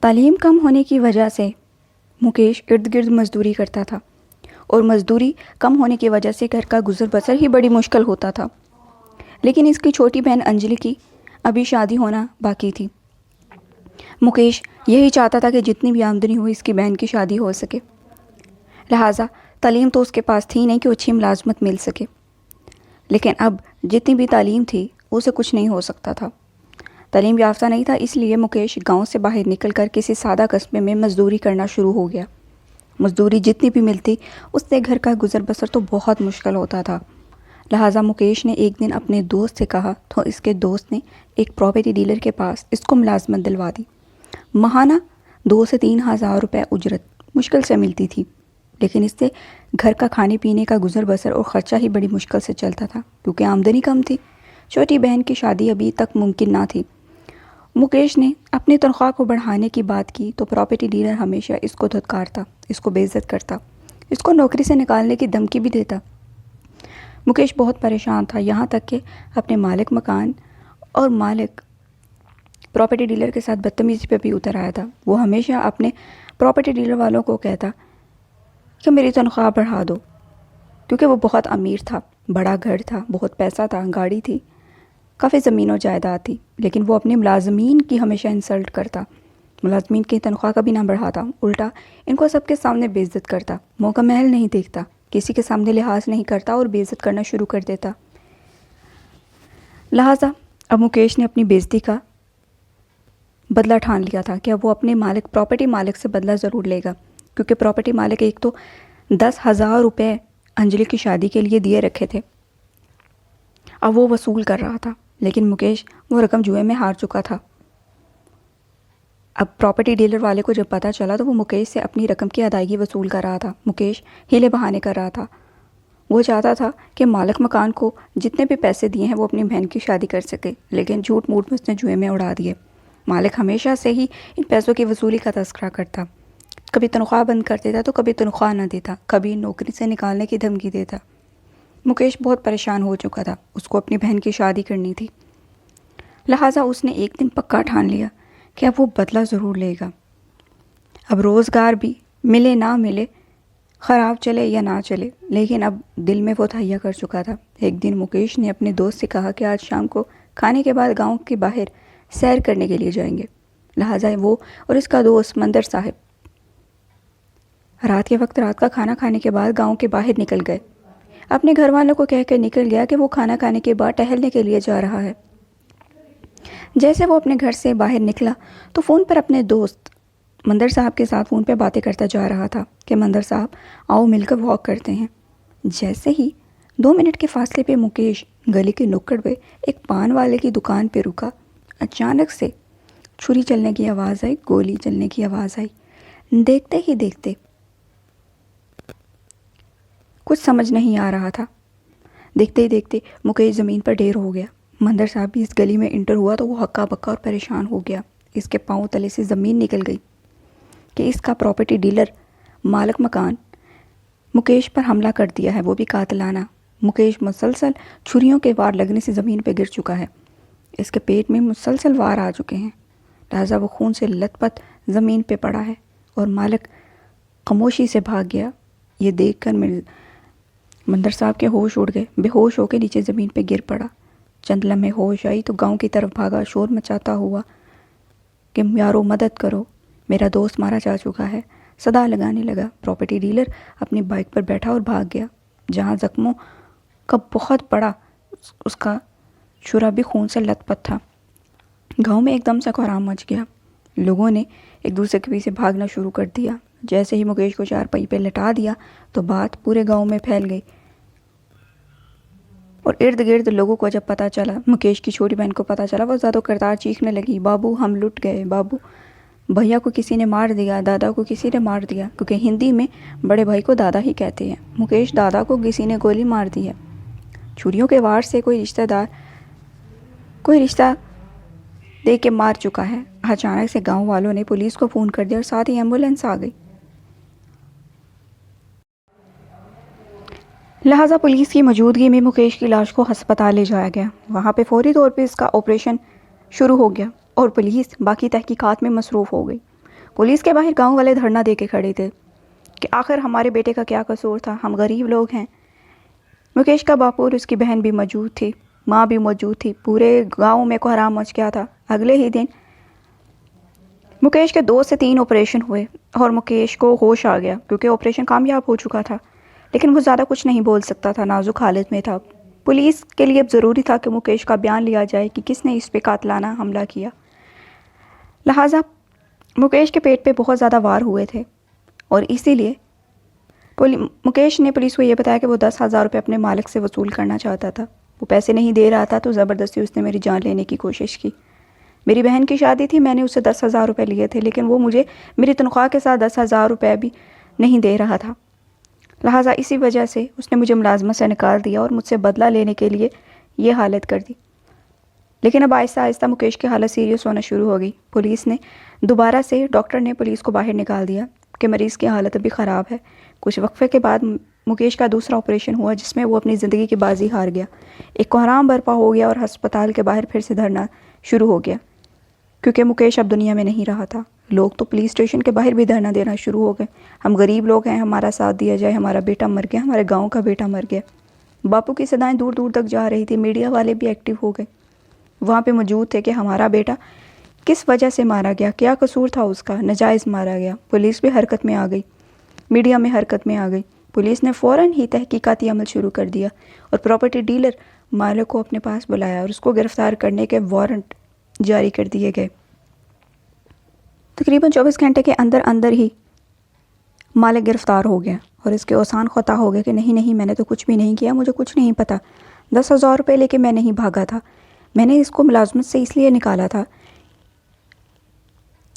तालीम कम होने की वजह से मुकेश इर्द गिर्द मज़दूरी करता था और मज़दूरी कम होने की वजह से घर का गुजर बसर ही बड़ी मुश्किल होता था। लेकिन इसकी छोटी बहन अंजलि की अभी शादी होना बाकी थी। मुकेश यही चाहता था कि जितनी भी आमदनी हो इसकी बहन की शादी हो सके। लिहाजा तालीम तो उसके पास थी नहीं कि अच्छी मुलाजमत मिल सके, लेकिन अब जितनी भी तालीम थी उसे कुछ नहीं हो सकता था। तालीम याफ्ता नहीं था, इसलिए मुकेश गांव से बाहर निकलकर किसी सादा कस्बे में मज़दूरी करना शुरू हो गया। मज़दूरी जितनी भी मिलती उससे घर का गुजर बसर तो बहुत मुश्किल होता था। लिहाजा मुकेश ने एक दिन अपने दोस्त से कहा तो इसके दोस्त ने एक प्रॉपर्टी डीलर के पास इसको मुलाजमत दिलवा दी। माहाना 2 से 3 हज़ार रुपये उजरत मुश्किल से मिलती थी, लेकिन इससे घर का खाने पीने का गुजर बसर और ख़र्चा ही बड़ी मुश्किल से चलता था क्योंकि आमदनी कम थी। छोटी बहन की शादी अभी तक मुमकिन ना थी। मुकेश ने अपनी तनख्वाह को बढ़ाने की बात की तो प्रॉपर्टी डीलर हमेशा इसको धुतकारता, इसको बेइज्जत करता, इसको नौकरी से निकालने की धमकी भी देता। मुकेश बहुत परेशान था, यहाँ तक कि अपने मालिक मकान और मालिक प्रॉपर्टी डीलर के साथ बदतमीज़ी पे भी उतर आया था। वो हमेशा अपने प्रॉपर्टी डीलर वालों को कहता कि मेरी तनख्वाह बढ़ा दो, क्योंकि वो बहुत अमीर था, बड़ा घर था, बहुत पैसा था, गाड़ी थी, काफ़ी ज़मीन और जायदाद थी। लेकिन वो अपने मुलाजमीन की हमेशा इंसल्ट करता, मुलाजमीन की तनख्वाह कभी ना बढ़ाता, उल्टा इनको सबके सामने बेइज्जत करता, मौका महल नहीं देखता, किसी के सामने लिहाज नहीं करता और बेइज्जत करना शुरू कर देता। लिहाजा अब मुकेश ने अपनी बेइज्जती का बदला ठान लिया था कि अब वो अपने मालिक प्रॉपर्टी मालिक से बदला ज़रूर लेगा, क्योंकि प्रॉपर्टी मालिक एक तो 10,000 रुपये अंजलि की शादी के लिए दिए रखे थे, अब वो वसूल कर रहा था। लेकिन मुकेश वो रकम जुए में हार चुका था। अब प्रॉपर्टी डीलर वाले को जब पता चला तो वो मुकेश से अपनी रकम की अदायगी वसूल कर रहा था। मुकेश हीले बहाने कर रहा था। वो चाहता था कि मालिक मकान को जितने भी पैसे दिए हैं वो अपनी बहन की शादी कर सके, लेकिन झूठ मूठ में उसने जुए में उड़ा दिए। मालिक हमेशा से ही इन पैसों की वसूली का तस्करा करता, कभी तनख्वाह बंद कर देता तो कभी तनख्वाह न देता, कभी नौकरी से निकालने की धमकी देता। मुकेश बहुत परेशान हो चुका था, उसको अपनी बहन की शादी करनी थी। लिहाजा उसने एक दिन पक्का ठान लिया कि अब वो बदला ज़रूर लेगा। अब रोज़गार भी मिले ना मिले, ख़राब चले या ना चले, लेकिन अब दिल में वो तहैया कर चुका था। एक दिन मुकेश ने अपने दोस्त से कहा कि आज शाम को खाने के बाद गांव के बाहर सैर करने के लिए जाएंगे। लिहाजा वो और इसका दोस्त मंदर साहब रात के वक्त रात का खाना खाने के बाद गांव के बाहर निकल गए। अपने घर वालों को कह कर निकल गया कि वो खाना खाने के बाद टहलने के लिए जा रहा है। जैसे वो अपने घर से बाहर निकला तो फ़ोन पर अपने दोस्त मंदर साहब के साथ फ़ोन पे बातें करता जा रहा था कि मंदर साहब आओ मिलकर वॉक करते हैं। जैसे ही 2 मिनट के फासले पे मुकेश गली के नुक्कड़ पे एक पान वाले की दुकान पे रुका, अचानक से छुरी चलने की आवाज़ आई, गोली चलने की आवाज़ आई। देखते ही देखते कुछ समझ नहीं आ रहा था। देखते ही देखते मुकेश ज़मीन पर ढेर हो गया। मंदर साहब भी इस गली में इंटर हुआ तो वो हक्का बक्का और परेशान हो गया। इसके पाँव तले से ज़मीन निकल गई कि इसका प्रॉपर्टी डीलर मालिक मकान मुकेश पर हमला कर दिया है, वो भी कातिलाना। मुकेश मुसलसल छुरियों के वार लगने से ज़मीन पर गिर चुका है। इसके पेट में मुसलसल वार आ चुके हैं, लिहाजा वो खून से लथपथ ज़मीन पे पड़ा है और मालिक खामोशी से भाग गया। ये देखकर मंदर साहब के होश उड़ गए, बेहोश होकर नीचे ज़मीन पे गिर पड़ा। चंद लम्हे होश आई तो गांव की तरफ भागा, शोर मचाता हुआ कि यारो मदद करो, मेरा दोस्त मारा जा चुका है। सदा लगाने लगा। प्रॉपर्टी डीलर अपनी बाइक पर बैठा और भाग गया, जहां जख्मों का बहुत बड़ा उसका छुरा भी खून से लथपथ था। गांव में एकदम से कोहराम मच गया। लोगों ने एक दूसरे के पीछे भागना शुरू कर दिया। जैसे ही मुकेश को चारपाई पे लटा दिया तो बात पूरे गांव में फैल गई और इर्द गिर्द लोगों को जब पता चला, मुकेश की छोटी बहन को पता चला, वो ज़्यादा करतार चीखने लगी, बाबू हम लुट गए, बाबू भैया को किसी ने मार दिया, दादा को किसी ने मार दिया, क्योंकि हिंदी में बड़े भाई को दादा ही कहते हैं। मुकेश दादा को किसी ने गोली मार दी है। छुरियों के वार से कोई रिश्ता दे के मार चुका है। अचानक से गांव वालों ने पुलिस को फ़ोन कर दिया और साथ ही एम्बुलेंस आ गई। लिहाजा पुलिस की मौजूदगी में मुकेश की लाश को अस्पताल ले जाया गया। वहाँ पे फौरी तौर पे इसका ऑपरेशन शुरू हो गया और पुलिस बाकी तहकीकात में मसरूफ़ हो गई। पुलिस के बाहर गांव वाले धरना दे के खड़े थे कि आखिर हमारे बेटे का क्या कसूर था, हम गरीब लोग हैं। मुकेश का बापू और उसकी बहन भी मौजूद थी, माँ भी मौजूद थी। पूरे गांव में कोहराम मच गया था। अगले ही दिन मुकेश के 2 से 3 ऑपरेशन हुए और मुकेश को होश आ गया क्योंकि ऑपरेशन कामयाब हो चुका था। लेकिन वो ज़्यादा कुछ नहीं बोल सकता था, नाजुक हालत में था। पुलिस के लिए अब ज़रूरी था कि मुकेश का बयान लिया जाए कि किसने इस पे कातलाना हमला किया। लिहाजा मुकेश के पेट पे बहुत ज़्यादा वार हुए थे और इसीलिए मुकेश ने पुलिस को ये बताया कि वो 10,000 रुपये अपने मालिक से वसूल करना चाहता था। वो पैसे नहीं दे रहा था तो ज़बरदस्ती उसने मेरी जान लेने की कोशिश की। मेरी बहन की शादी थी, मैंने उससे 10,000 रुपये लिए थे, लेकिन वो मुझे मेरी तनख्वाह के साथ 10,000 रुपये भी नहीं दे रहा था। लिहाजा इसी वजह से उसने मुझे मुलाजमत से निकाल दिया और मुझसे बदला लेने के लिए ये हालत कर दी। लेकिन अब आहिस्ता आहिस्ता मुकेश की हालत सीरियस होना शुरू हो गई। पुलिस ने दोबारा से, डॉक्टर ने पुलिस को बाहर निकाल दिया कि मरीज़ की हालत अभी ख़राब है। कुछ वक्फे के बाद मुकेश का दूसरा ऑपरेशन हुआ जिसमें वो अपनी ज़िंदगी की बाजी हार गया। एक कोहराम बर्पा हो गया और हस्पताल के बाहर फिर से धरना शुरू हो गया क्योंकि मुकेश अब दुनिया में नहीं रहा था। लोग तो पुलिस स्टेशन के बाहर भी धरना देना शुरू हो गए, हम गरीब लोग हैं, हमारा साथ दिया जाए, हमारा बेटा मर गया, हमारे गाँव का बेटा मर गया। बापू की सदाएँ दूर दूर तक जा रही थी। मीडिया वाले भी एक्टिव हो गए, वहाँ पे मौजूद थे कि हमारा बेटा किस वजह से मारा गया, क्या कसूर था उसका, नाजायज़ मारा गया। पुलिस भी हरकत में आ गई, मीडिया में हरकत में आ गई। पुलिस ने फ़ौरन ही तहकीकाती अमल शुरू कर दिया और प्रॉपर्टी डीलर मालिक को अपने पास बुलाया और उसको गिरफ़्तार करने के वारंट जारी कर दिए गए। तकरीबन 24 घंटे के अंदर अंदर ही मालिक गिरफ़्तार हो गया और इसके ओसान ख़ता हो गए कि नहीं नहीं, मैंने तो कुछ भी नहीं किया, मुझे कुछ नहीं पता। 10,000 रुपये लेके मैं नहीं भागा था, मैंने इसको मुलाजमत से इसलिए निकाला था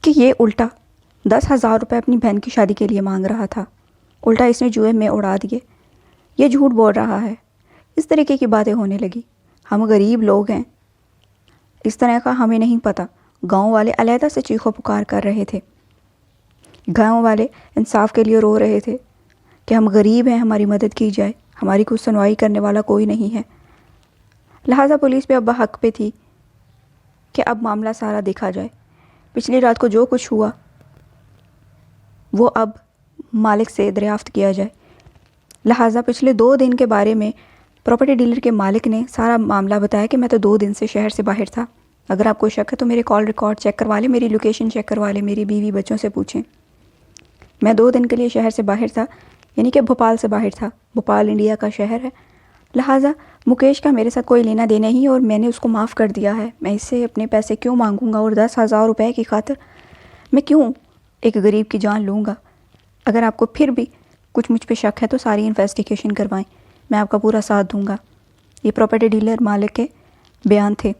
कि ये उल्टा 10,000 रुपये अपनी बहन की शादी के लिए मांग रहा था, उल्टा इसने जुए में उड़ा दिए, ये झूठ बोल रहा है। इस तरीके की बातें होने लगी। हम गरीब लोग हैं, इस तरह का हमें नहीं पता। गांव वाले अलहदा से चीखो पुकार कर रहे थे, गांव वाले इंसाफ के लिए रो रहे थे कि हम गरीब हैं, हमारी मदद की जाए, हमारी कुछ सुनवाई करने वाला कोई नहीं है। लिहाजा पुलिस भी अब हक पे थी कि अब मामला सारा देखा जाए। पिछली रात को जो कुछ हुआ वो अब मालिक से दरियाफ्त किया जाए। लिहाजा पिछले 2 दिन के बारे में प्रॉपर्टी डीलर के मालिक ने सारा मामला बताया कि मैं तो 2 दिन से शहर से बाहर था। अगर आपको शक है तो मेरे कॉल रिकॉर्ड चेक करवा लें, मेरी लोकेशन चेक करवा लें, मेरी बीवी बच्चों से पूछें। मैं 2 दिन के लिए शहर से बाहर था, यानी कि भोपाल से बाहर था। भोपाल इंडिया का शहर है। लिहाजा मुकेश का मेरे साथ कोई लेना देना ही और मैंने उसको माफ़ कर दिया है। मैं इससे अपने पैसे क्यों मांगूंगा और 10,000 रुपये की खातिर मैं क्यों एक गरीब की जान लूँगा। अगर आपको फिर भी कुछ मुझ पे शक है तो सारी इन्वेस्टिगेशन करवाएं, मैं आपका पूरा साथ दूंगा। ये प्रॉपर्टी डीलर मालिक के बयान थे।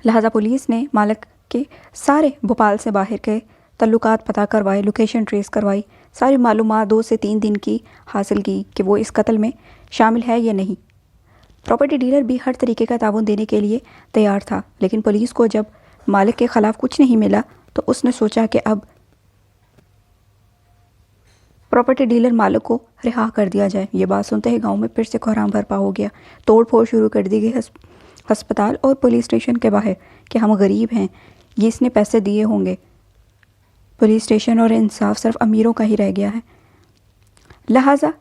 लिहाजा पुलिस ने मालिक के सारे भोपाल से बाहर के तल्लुकात पता करवाए, लोकेशन ट्रेस करवाई, सारी मालूमात 2 से 3 दिन की हासिल की कि वो इस कत्ल में शामिल है या नहीं। प्रॉपर्टी डीलर भी हर तरीके का ताउन देने के लिए तैयार था, लेकिन पुलिस को जब मालिक के ख़िलाफ़ कुछ नहीं मिला तो उसने सोचा कि अब प्रॉपर्टी डीलर मालिक को रिहा कर दिया जाए। ये बात सुनते ही गांव में फिर से कोहराम बर्पा हो गया। तोड़ फोड़ शुरू कर दी गई अस्पताल और पुलिस स्टेशन के बाहर कि हम गरीब हैं, ये इसने पैसे दिए होंगे। पुलिस स्टेशन और इंसाफ सिर्फ अमीरों का ही रह गया है। लिहाजा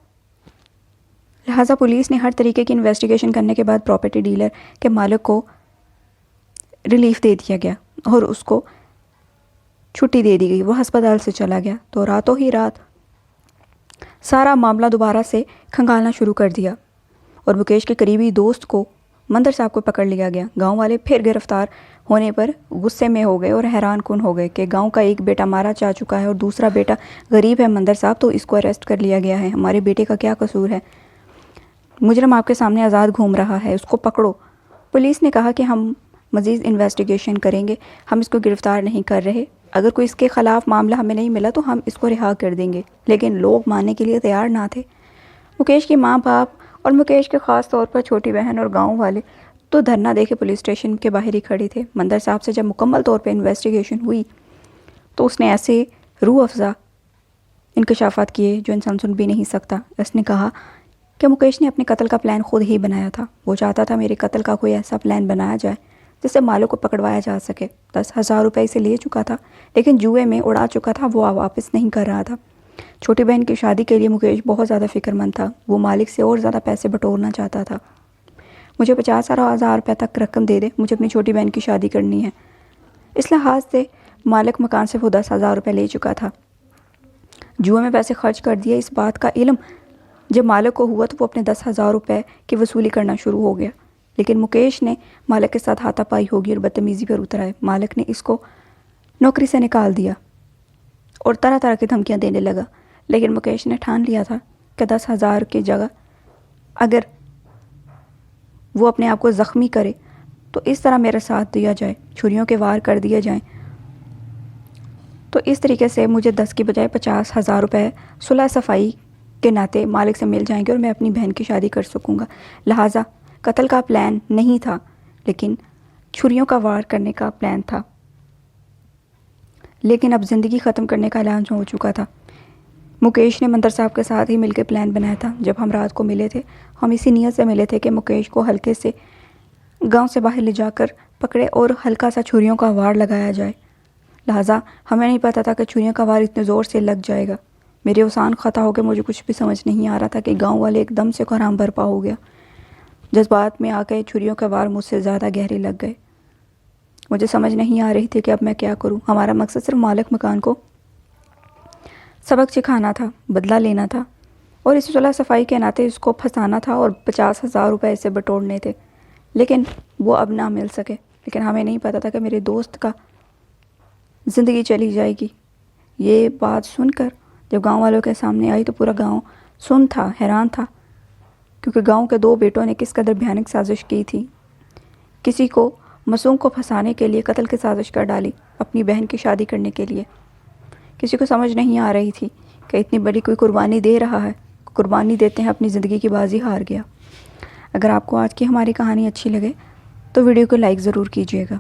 पुलिस ने हर तरीके की इन्वेस्टिगेशन करने के बाद प्रॉपर्टी डीलर के मालिक को रिलीफ दे दिया गया और उसको छुट्टी दे दी गई। वो अस्पताल से चला गया तो रातों ही रात सारा मामला दोबारा से खंगालना शुरू कर दिया और मुकेश के करीबी दोस्त को, मंदर साहब को पकड़ लिया गया। गांव वाले फिर गिरफ्तार होने पर गुस्से में हो गए और हैरान कुन हो गए कि गांव का एक बेटा मारा जा चुका है और दूसरा बेटा गरीब है मंदर साहब, तो इसको अरेस्ट कर लिया गया है। हमारे बेटे का क्या कसूर है? मुजरम आपके सामने आज़ाद घूम रहा है, उसको पकड़ो। पुलिस ने कहा कि हम मज़ीद इन्वेस्टिगेशन करेंगे, हम इसको गिरफ़्तार नहीं कर रहे। अगर कोई इसके ख़िलाफ़ मामला हमें नहीं मिला तो हम इसको रिहा कर देंगे। लेकिन लोग मानने के लिए तैयार ना थे। मुकेश के माँ बाप और मुकेश के ख़ास तौर पर छोटी बहन और गांव वाले तो धरना देके पुलिस स्टेशन के बाहर ही खड़े थे। मंदर साहब से जब मुकम्मल तौर पे इन्वेस्टिगेशन हुई तो उसने ऐसे रूह अफ़ज़ा इंकशाफात किए जो इंसान सुन भी नहीं सकता। उसने कहा कि मुकेश ने अपने कत्ल का प्लान खुद ही बनाया था। वो चाहता था मेरे कत्ल का कोई ऐसा प्लान बनाया जाए जिससे मालिक को पकड़वाया जा सके। 10,000 रुपये इसे ले चुका था, लेकिन जुए में उड़ा चुका था, वो वापस नहीं कर रहा था। छोटी बहन की शादी के लिए मुकेश बहुत ज़्यादा फिक्रमंद था। वो मालिक से और ज़्यादा पैसे बटोरना चाहता था। मुझे 50,000 रुपये तक रकम दे दे, मुझे अपनी छोटी बहन की शादी करनी है। इस लिहाज से मालिक मकान से वो 10,000 रुपये ले चुका था। जुए में पैसे खर्च कर दिए, इस बात का इल्म जब मालिक को हुआ तो वो अपने 10,000 रुपये की वसूली करना शुरू हो गया। लेकिन मुकेश ने मालिक के साथ हाथापाई होगी और बदतमीज़ी पर उतर आए। मालिक ने इसको नौकरी से निकाल दिया और तरह तरह की धमकियां देने लगा। लेकिन मुकेश ने ठान लिया था कि 10,000 की जगह अगर वो अपने आप को ज़ख्मी करे तो इस तरह मेरा साथ दिया जाए, छुरियों के वार कर दिए जाएं, तो इस तरीके से मुझे 10 की बजाय 50,000 रुपये सुलह सफ़ाई के नाते मालिक से मिल जाएंगे और मैं अपनी बहन की शादी कर सकूँगा। लिहाजा कत्ल का प्लान नहीं था, लेकिन छुरियों का वार करने का प्लान था। लेकिन अब ज़िंदगी ख़त्म करने का ऐलान हो चुका था। मुकेश ने मंतर साहब के साथ ही मिलकर प्लान बनाया था। जब हम रात को मिले थे, हम इसी नीयत से मिले थे कि मुकेश को हल्के से गांव से बाहर ले जाकर पकड़े और हल्का सा छुरियों का वार लगाया जाए। लिहाजा हमें नहीं पता था कि छुरियों का वार इतने ज़ोर से लग जाएगा। मेरे औसान ख़ता हो गए, मुझे कुछ भी समझ नहीं आ रहा था कि गाँव वाले एकदम से कोहराम बरपा हो गया। जज्बात में आकर छुरियों के वार मुझसे ज़्यादा गहरे लग गए। मुझे समझ नहीं आ रही थी कि अब मैं क्या करूं। हमारा मकसद सिर्फ मालिक मकान को सबक सिखाना था, बदला लेना था और इस सुलह सफाई के नाते इसको फंसाना था और 50,000 रुपये इससे बटोरने थे। लेकिन वो अब ना मिल सके। लेकिन हमें नहीं पता था कि मेरे दोस्त का ज़िंदगी चली जाएगी। ये बात सुनकर जब गांव वालों के सामने आई तो पूरा गांव सुन था, हैरान था, क्योंकि गांव के 2 बेटों ने किस कदर भयानक साजिश की थी। किसी को मासूम को फंसाने के लिए कत्ल की साजिश कर डाली, अपनी बहन की शादी करने के लिए। किसी को समझ नहीं आ रही थी कि इतनी बड़ी कोई कुर्बानी दे रहा है, कुर्बानी देते हैं अपनी ज़िंदगी की बाजी हार गया। अगर आपको आज की हमारी कहानी अच्छी लगे तो वीडियो को लाइक ज़रूर कीजिएगा।